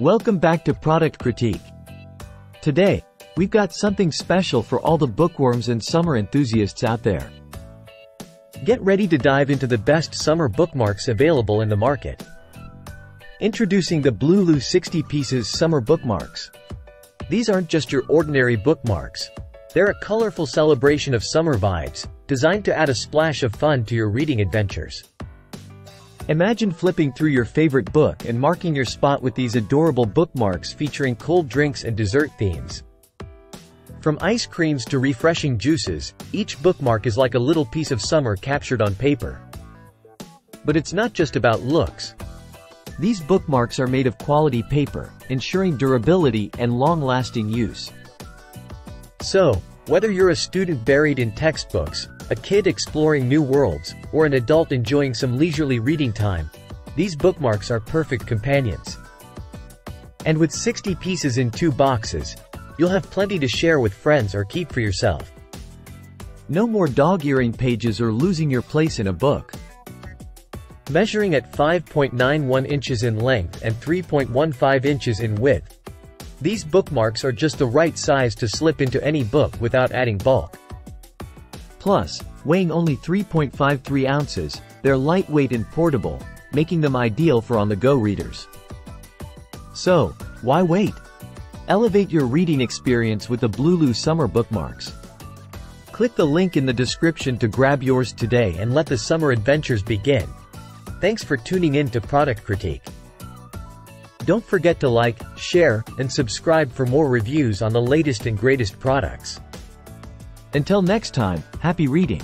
Welcome back to Product Critique. Today, we've got something special for all the bookworms and summer enthusiasts out there. Get ready to dive into the best summer bookmarks available in the market. Introducing the Blulu 60 Pieces Summer Bookmarks. These aren't just your ordinary bookmarks. They're a colorful celebration of summer vibes, designed to add a splash of fun to your reading adventures. Imagine flipping through your favorite book and marking your spot with these adorable bookmarks featuring cold drinks and dessert themes. From ice creams to refreshing juices, each bookmark is like a little piece of summer captured on paper. But it's not just about looks. These bookmarks are made of quality paper, ensuring durability and long-lasting use. So, whether you're a student buried in textbooks, a kid exploring new worlds, or an adult enjoying some leisurely reading time, these bookmarks are perfect companions. And with 60 pieces in 2 boxes, you'll have plenty to share with friends or keep for yourself. No more dog-earing pages or losing your place in a book. Measuring at 5.91 inches in length and 3.15 inches in width, these bookmarks are just the right size to slip into any book without adding bulk. Plus, weighing only 3.53 ounces, they're lightweight and portable, making them ideal for on-the-go readers. So, why wait? Elevate your reading experience with the Blulu Summer Bookmarks. Click the link in the description to grab yours today and let the summer adventures begin. Thanks for tuning in to Product Critique. Don't forget to like, share, and subscribe for more reviews on the latest and greatest products. Until next time, happy reading!